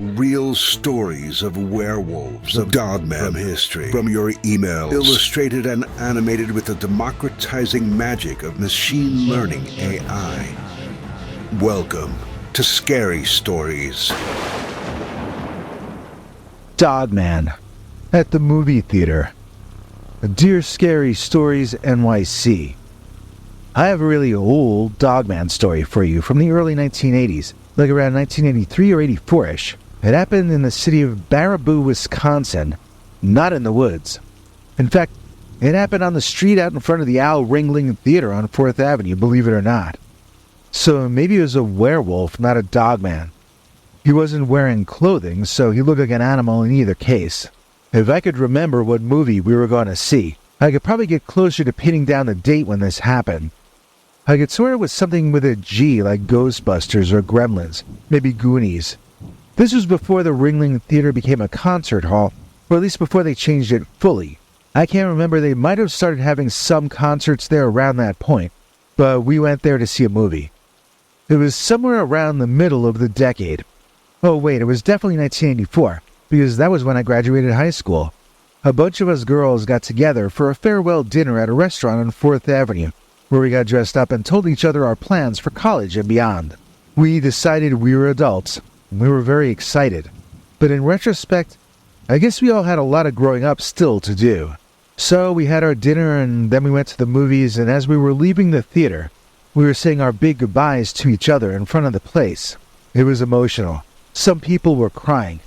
Real stories of werewolves, of Dogman from history, from your emails, illustrated and animated with the democratizing magic of machine learning AI. Welcome to Scary Stories. Dogman at the movie theater. Dear Scary Stories NYC. I have a really old Dogman story for you from the early 1980s, like around 1983 or 84-ish. It happened in the city of Baraboo, Wisconsin, not in the woods. In fact, it happened on the street out in front of the Al Ringling Theater on 4th Avenue, believe it or not. So maybe it was a werewolf, not a dogman. He wasn't wearing clothing, so he looked like an animal in either case. If I could remember what movie we were going to see, I could probably get closer to pinning down the date when this happened. I could swear it was something with a G, like Ghostbusters or Gremlins, maybe Goonies. This was before the Ringling Theater became a concert hall, or at least before they changed it fully. I can't remember, they might have started having some concerts there around that point, but we went there to see a movie. It was somewhere around the middle of the decade. Oh wait, it was definitely 1984, because that was when I graduated high school. A bunch of us girls got together for a farewell dinner at a restaurant on 4th Avenue, where we got dressed up and told each other our plans for college and beyond. We decided we were adults. We were very excited. But in retrospect, I guess we all had a lot of growing up still to do. So we had our dinner and then we went to the movies, and as we were leaving the theater, we were saying our big goodbyes to each other in front of the place. It was emotional. Some people were crying.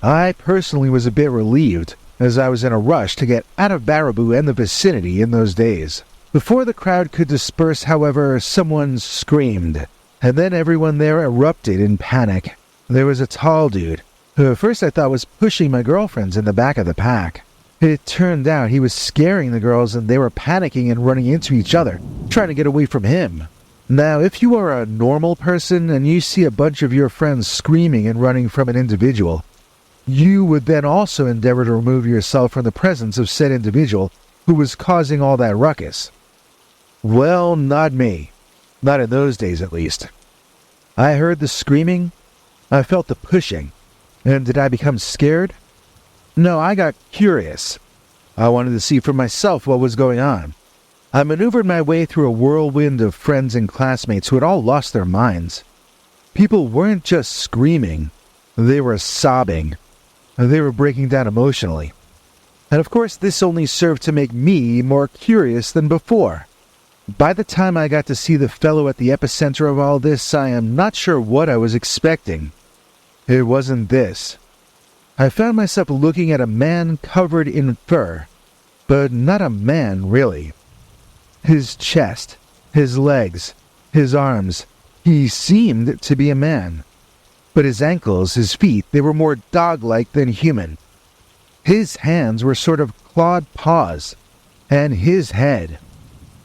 I personally was a bit relieved, as I was in a rush to get out of Baraboo and the vicinity in those days. Before the crowd could disperse, however, someone screamed, and then everyone there erupted in panic. There was a tall dude, who at first I thought was pushing my girlfriends in the back of the pack. It turned out he was scaring the girls and they were panicking and running into each other, trying to get away from him. Now, if you are a normal person and you see a bunch of your friends screaming and running from an individual, you would then also endeavor to remove yourself from the presence of said individual who was causing all that ruckus. Well, not me. Not in those days, at least. I heard the screaming. I felt the pushing. And did I become scared? No, I got curious. I wanted to see for myself what was going on. I maneuvered my way through a whirlwind of friends and classmates who had all lost their minds. People weren't just screaming. They were sobbing. They were breaking down emotionally. And of course, this only served to make me more curious than before. By the time I got to see the fellow at the epicenter of all this, I am not sure what I was expecting. It wasn't this. I found myself looking at a man covered in fur, but not a man, really. His chest, his legs, his arms, he seemed to be a man. But his ankles, his feet, they were more dog-like than human. His hands were sort of clawed paws, and his head,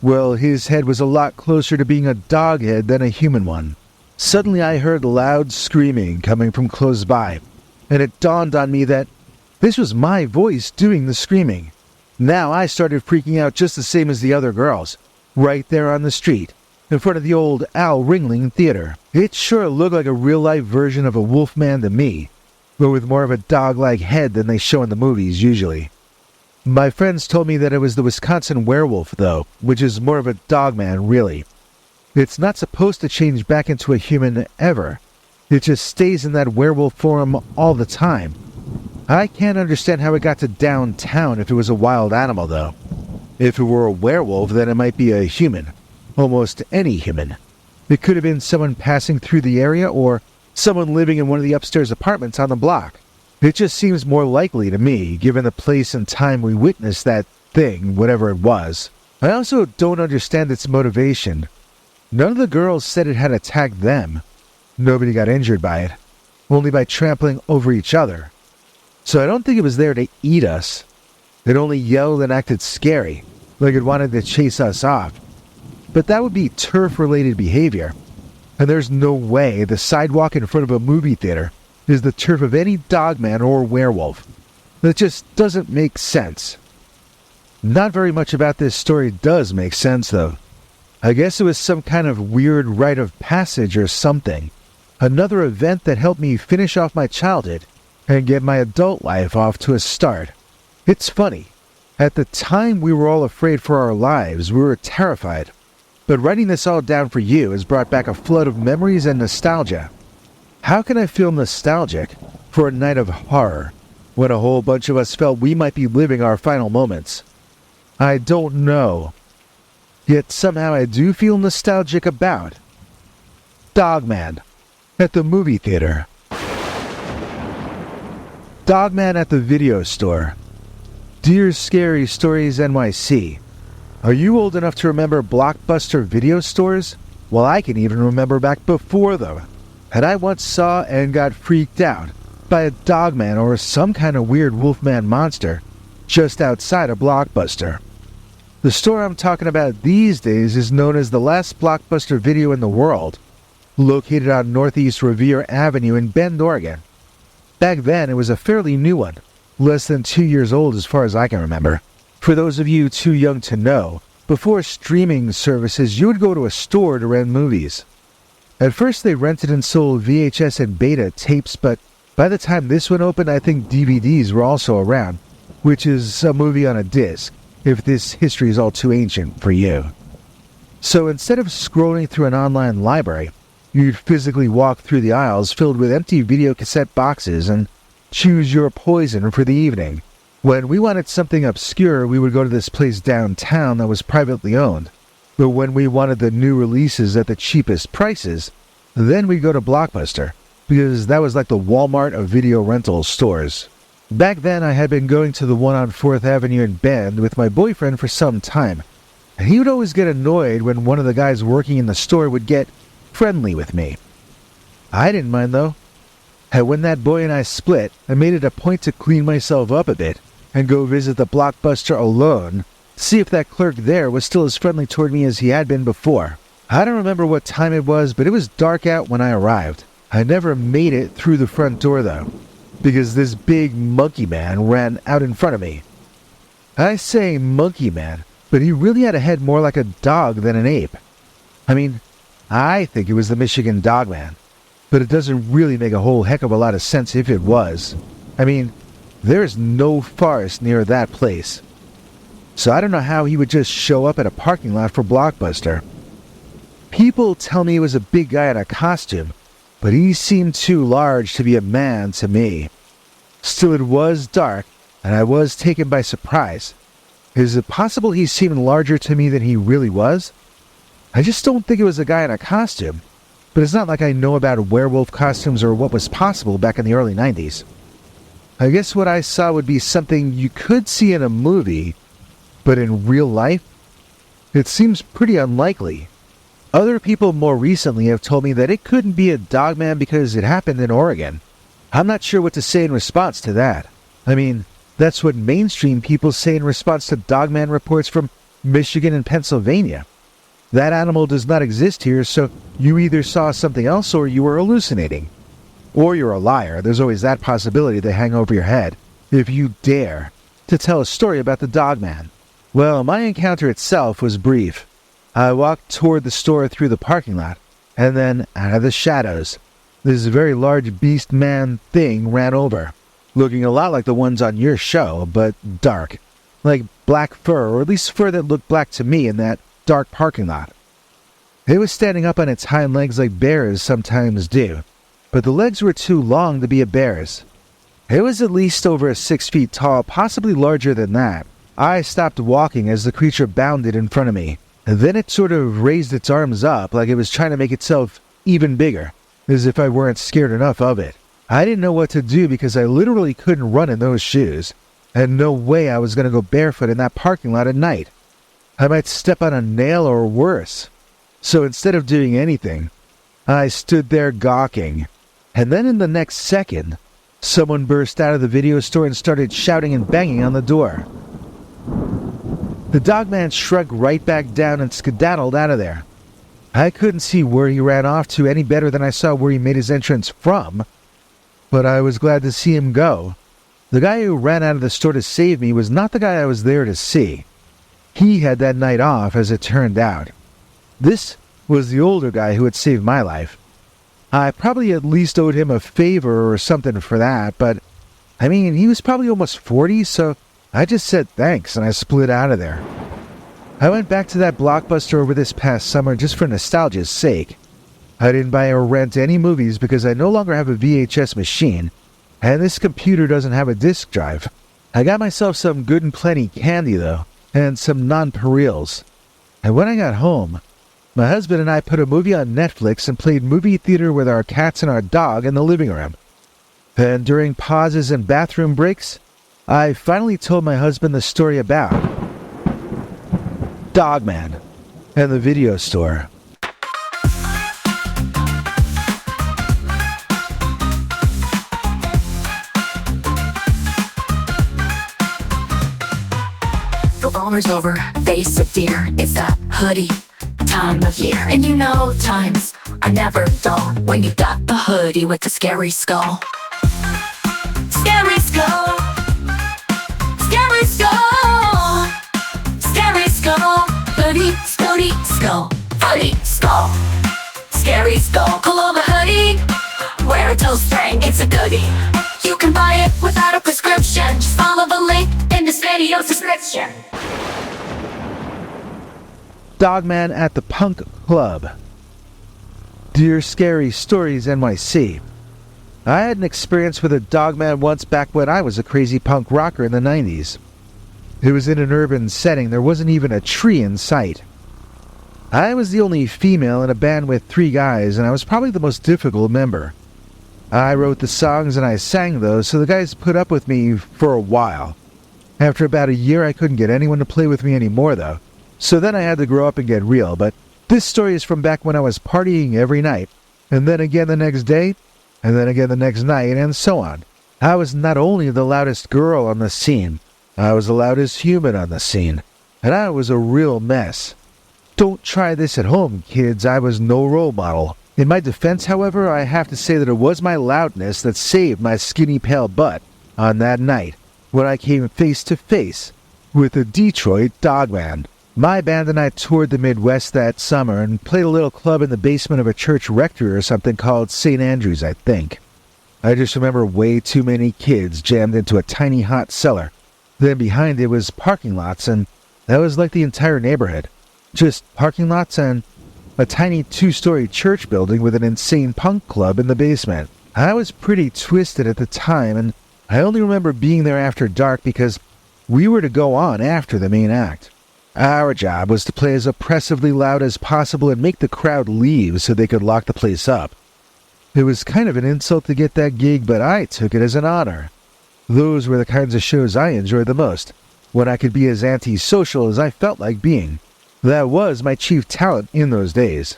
well, his head was a lot closer to being a dog head than a human one. Suddenly I heard loud screaming coming from close by, and it dawned on me that this was my voice doing the screaming. Now I started freaking out just the same as the other girls, right there on the street, in front of the old Al Ringling Theater. It sure looked like a real-life version of a wolfman to me, but with more of a dog-like head than they show in the movies usually. My friends told me that it was the Wisconsin werewolf, though, which is more of a dogman, really. It's not supposed to change back into a human ever. It just stays in that werewolf form all the time. I can't understand how it got to downtown if it was a wild animal, though. If it were a werewolf, then it might be a human. Almost any human. It could have been someone passing through the area or someone living in one of the upstairs apartments on the block. It just seems more likely to me, given the place and time we witnessed that thing, whatever it was. I also don't understand its motivation. None of the girls said it had attacked them. Nobody got injured by it, only by trampling over each other. So I don't think it was there to eat us. It only yelled and acted scary, like it wanted to chase us off. But that would be turf-related behavior. And there's no way the sidewalk in front of a movie theater is the turf of any dogman or werewolf. That just doesn't make sense. Not very much about this story does make sense, though. I guess it was some kind of weird rite of passage or something. Another event that helped me finish off my childhood and get my adult life off to a start. It's funny. At the time we were all afraid for our lives, we were terrified. But writing this all down for you has brought back a flood of memories and nostalgia. How can I feel nostalgic for a night of horror when a whole bunch of us felt we might be living our final moments? I don't know. Yet somehow I do feel nostalgic about Dogman at the movie theater. Dogman at the video store. Dear Scary Stories NYC. Are you old enough to remember Blockbuster video stores? Well, I can even remember back before them. And I once saw and got freaked out by a Dogman or some kind of weird wolfman monster just outside a Blockbuster. The store I'm talking about these days is known as the last Blockbuster video in the world, located on Northeast Revere Avenue in Bend, Oregon. Back then, it was a fairly new one, less than 2 years old as far as I can remember. For those of you too young to know, before streaming services, you would go to a store to rent movies. At first, they rented and sold VHS and beta tapes, but by the time this one opened, I think DVDs were also around, which is a movie on a disc, if this history is all too ancient for you. So instead of scrolling through an online library, you'd physically walk through the aisles filled with empty video cassette boxes and choose your poison for the evening. When we wanted something obscure, we would go to this place downtown that was privately owned. But when we wanted the new releases at the cheapest prices, then we'd go to Blockbuster, because that was like the Walmart of video rental stores. Back then, I had been going to the one on 4th Avenue in Bend with my boyfriend for some time, and he would always get annoyed when one of the guys working in the store would get friendly with me. I didn't mind though. And when that boy and I split, I made it a point to clean myself up a bit and go visit the Blockbuster alone, see if that clerk there was still as friendly toward me as he had been before. I don't remember what time it was, but it was dark out when I arrived. I never made it through the front door though, because this big monkey man ran out in front of me. I say monkey man, but he really had a head more like a dog than an ape. I mean, I think it was the Michigan Dogman, but it doesn't really make a whole heck of a lot of sense if it was. I mean, there's no forest near that place. So I don't know how he would just show up at a parking lot for Blockbuster. People tell me he was a big guy in a costume, but he seemed too large to be a man to me. Still, it was dark, and I was taken by surprise. Is it possible he seemed larger to me than he really was? I just don't think it was a guy in a costume, but it's not like I know about werewolf costumes or what was possible back in the early 90s. I guess what I saw would be something you could see in a movie, but in real life, it seems pretty unlikely. Other people more recently have told me that it couldn't be a Dogman because it happened in Oregon. I'm not sure what to say in response to that. I mean, that's what mainstream people say in response to Dogman reports from Michigan and Pennsylvania. That animal does not exist here, so you either saw something else or you were hallucinating. Or you're a liar. There's always that possibility they hang over your head, if you dare, to tell a story about the Dogman. Well, my encounter itself was brief. I walked toward the store through the parking lot, and then, out of the shadows, this very large beast man thing ran over, looking a lot like the ones on your show, but dark. Like black fur, or at least fur that looked black to me in that dark parking lot. It was standing up on its hind legs like bears sometimes do, but the legs were too long to be a bear's. It was at least over 6 feet tall, possibly larger than that. I stopped walking as the creature bounded in front of me, and then it sort of raised its arms up like it was trying to make itself even bigger, as if I weren't scared enough of it. I didn't know what to do because I literally couldn't run in those shoes, and no way I was going to go barefoot in that parking lot at night. I might step on a nail or worse. So instead of doing anything, I stood there gawking. And then in the next second, someone burst out of the video store and started shouting and banging on the door. The Dogman shrugged right back down and skedaddled out of there. I couldn't see where he ran off to any better than I saw where he made his entrance from, but I was glad to see him go. The guy who ran out of the store to save me was not the guy I was there to see. He had that night off, as it turned out. This was the older guy who had saved my life. I probably at least owed him a favor or something for that, but I mean, he was probably almost 40, so I just said thanks and I split out of there. I went back to that Blockbuster over this past summer just for nostalgia's sake. I didn't buy or rent any movies because I no longer have a VHS machine, and this computer doesn't have a disk drive. I got myself some good and plenty candy, though, and some nonpareils. And when I got home, my husband and I put a movie on Netflix and played movie theater with our cats and our dog in the living room. And during pauses and bathroom breaks, I finally told my husband the story about Dogman and the video store. The summer's over, face of deer. It's that hoodie time of year. And you know times are never dull when you got the hoodie with the scary skull. Scary skull. Scary skull. Scary skull. Hoodie, skull. Hoodie, skull. Scary skull. Pull over hoodie. Wear it till spring, it's a goodie. You can buy it without a prescription. Just follow the link in this video's description. Dogman at the Punk Club. Dear Scary Stories NYC. I had an experience with a Dogman once back when I was a crazy punk rocker in the 90s. It was in an urban setting, there wasn't even a tree in sight. I was the only female in a band with 3 guys, and I was probably the most difficult member. I wrote the songs and I sang those, so the guys put up with me for a while. After about a year, I couldn't get anyone to play with me anymore, though. So then I had to grow up and get real, but this story is from back when I was partying every night, and then again the next day, and then again the next night, and so on. I was not only the loudest girl on the scene, I was the loudest human on the scene, and I was a real mess. Don't try this at home, kids. I was no role model. In my defense, however, I have to say that it was my loudness that saved my skinny pale butt on that night when I came face to face with the Detroit Dogman. My band and I toured the Midwest that summer and played a little club in the basement of a church rectory or something called St. Andrews, I think. I just remember way too many kids jammed into a tiny hot cellar. Then behind it was parking lots, and that was like the entire neighborhood. Just parking lots and a tiny 2-story church building with an insane punk club in the basement. I was pretty twisted at the time, and I only remember being there after dark because we were to go on after the main act. Our job was to play as oppressively loud as possible and make the crowd leave so they could lock the place up. It was kind of an insult to get that gig, but I took it as an honor. Those were the kinds of shows I enjoyed the most, when I could be as antisocial as I felt like being. That was my chief talent in those days.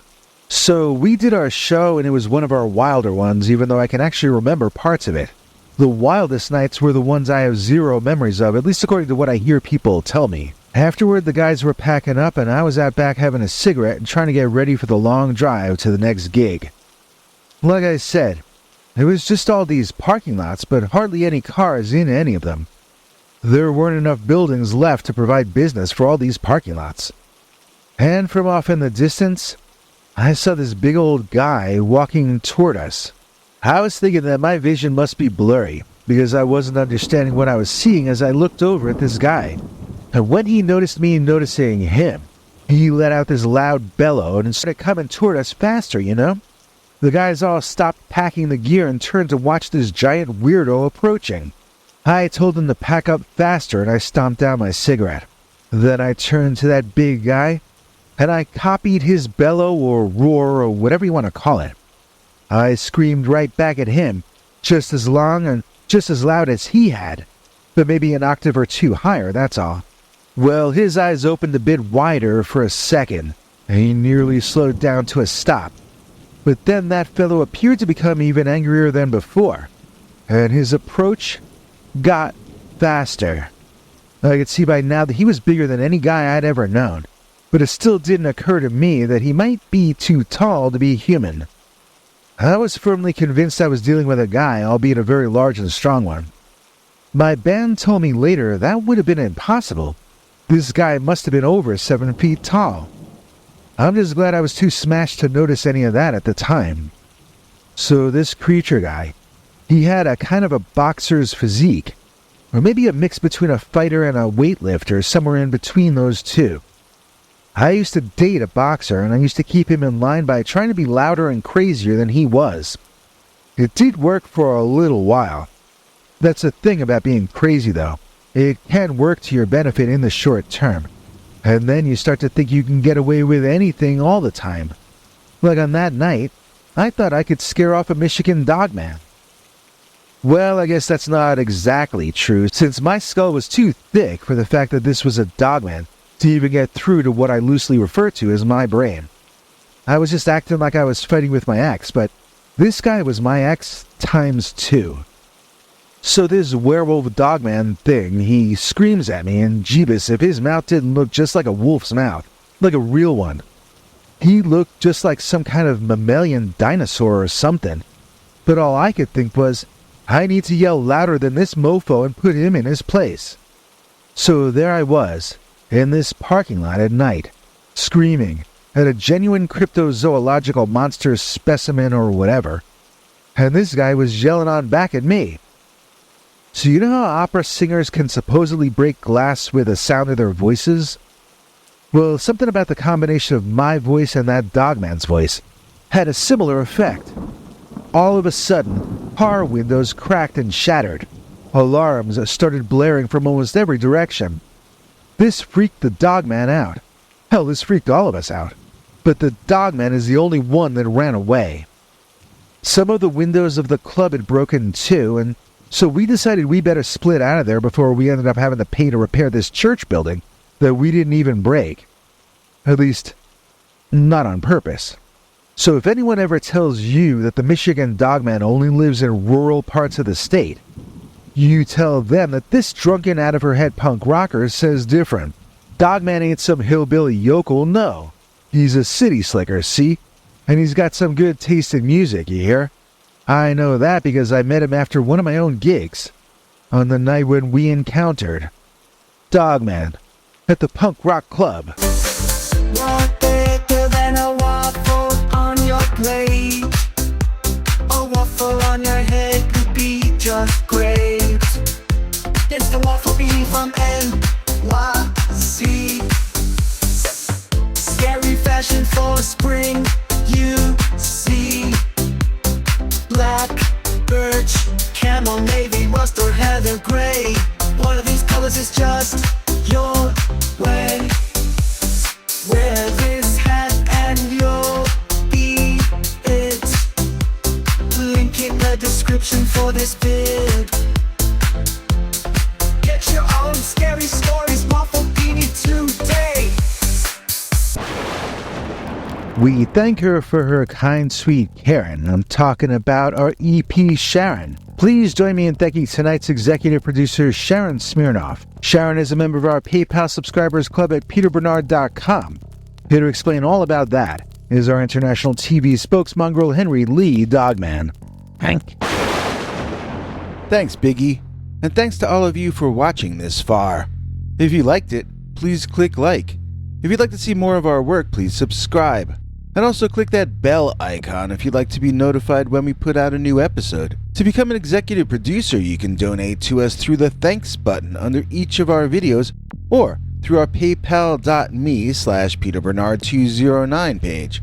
So we did our show, and it was one of our wilder ones, even though I can actually remember parts of it. The wildest nights were the ones I have zero memories of, at least according to what I hear people tell me. Afterward, the guys were packing up, and I was out back having a cigarette and trying to get ready for the long drive to the next gig. Like I said, it was just all these parking lots, but hardly any cars in any of them. There weren't enough buildings left to provide business for all these parking lots. And from off in the distance, I saw this big old guy walking toward us. I was thinking that my vision must be blurry, because I wasn't understanding what I was seeing as I looked over at this guy. And when he noticed me noticing him, he let out this loud bellow and started coming toward us faster, you know? The guys all stopped packing the gear and turned to watch this giant weirdo approaching. I told him to pack up faster and I stomped down my cigarette. Then I turned to that big guy and I copied his bellow or roar or whatever you want to call it. I screamed right back at him, just as long and just as loud as he had, but maybe an octave or 2 higher, that's all. Well, his eyes opened a bit wider for a second, and he nearly slowed down to a stop. But then that fellow appeared to become even angrier than before, and his approach got faster. I could see by now that he was bigger than any guy I'd ever known, but it still didn't occur to me that he might be too tall to be human. I was firmly convinced I was dealing with a guy, albeit a very large and strong one. My band told me later that would have been impossible. This guy must have been over 7 feet tall. I'm just glad I was too smashed to notice any of that at the time. So this creature guy, he had a kind of a boxer's physique, or maybe a mix between a fighter and a weightlifter, somewhere in between those two. I used to date a boxer, and I used to keep him in line by trying to be louder and crazier than he was. It did work for a little while. That's the thing about being crazy, though. It can work to your benefit in the short term. And then you start to think you can get away with anything all the time. Like on that night, I thought I could scare off a Michigan Dogman. Well, I guess that's not exactly true, since my skull was too thick for the fact that this was a Dogman to even get through to what I loosely refer to as my brain. I was just acting like I was fighting with my ex, but this guy was my ex times 2. So this werewolf Dogman thing, he screams at me, and Jeebus, if his mouth didn't look just like a wolf's mouth, like a real one. He looked just like some kind of mammalian dinosaur or something. But all I could think was, I need to yell louder than this mofo and put him in his place. So there I was, in this parking lot at night, screaming at a genuine cryptozoological monster specimen or whatever, and this guy was yelling on back at me. So you know how opera singers can supposedly break glass with the sound of their voices? Well, something about the combination of my voice and that Dogman's voice had a similar effect. All of a sudden, car windows cracked and shattered. Alarms started blaring from almost every direction. This freaked the Dogman out. Hell, this freaked all of us out. But the Dogman is the only one that ran away. Some of the windows of the club had broken too, and so we decided we better split out of there before we ended up having to pay to repair this church building that we didn't even break. At least, not on purpose. So if anyone ever tells you that the Michigan Dogman only lives in rural parts of the state, you tell them that this drunken out-of-her-head punk rocker says different. Dogman ain't some hillbilly yokel, no. He's a city slicker, see? And he's got some good taste in music, you hear? I know that because I met him after one of my own gigs, on the night when we encountered Dogman at the punk rock club. What better than a waffle on your plate? A waffle on your head could be just great. It's the waffle bee from NYC. Scary fashion for spring, you see. Black, birch, camel, navy, rust, or heather gray. One of these colors is just your way. Wear this hat and you'll be it. Link in the description for this vid. Get your own scary stories, waffle beanie today. We thank her for her kind, sweet Karen. I'm talking about our EP Sharon. Please join me in thanking tonight's executive producer, Sharon Smirnoff. Sharon is a member of our PayPal subscribers club at peterbernard.com. Here to explain all about that is our international TV spokesmongrel, Henry Lee Dogman. Hank. Thanks, Biggie. And thanks to all of you for watching this far. If you liked it, please click like. If you'd like to see more of our work, please subscribe. And also click that bell icon if you'd like to be notified when we put out a new episode. To become an executive producer, you can donate to us through the thanks button under each of our videos or through our paypal.me/PeterBernard209 page.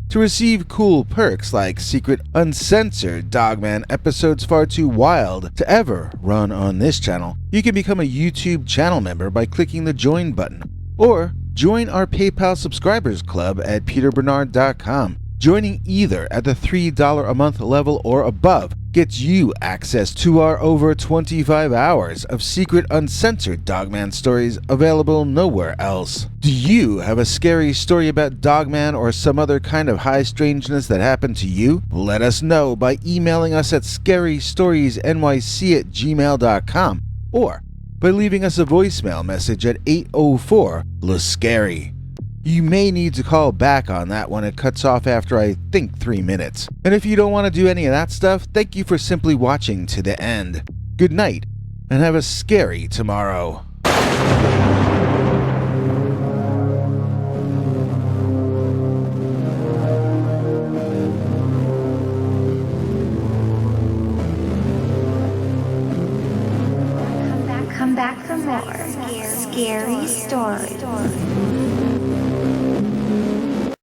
To receive cool perks like secret uncensored Dogman episodes far too wild to ever run on this channel, you can become a YouTube channel member by clicking the join button. Or join our PayPal subscribers club at peterbernard.com. Joining either at the $3 a month level or above gets you access to our over 25 hours of secret uncensored Dogman stories available nowhere else. Do you have a scary story about Dogman or some other kind of high strangeness that happened to you? Let us know by emailing us at scarystoriesnyc@gmail.com or by leaving us a voicemail message at 804-LA-SCARY. You may need to call back on that one. It cuts off after I think 3 minutes. And if you don't want to do any of that stuff, thank you for simply watching to the end. Good night, and have a scary tomorrow. back for more scary stories.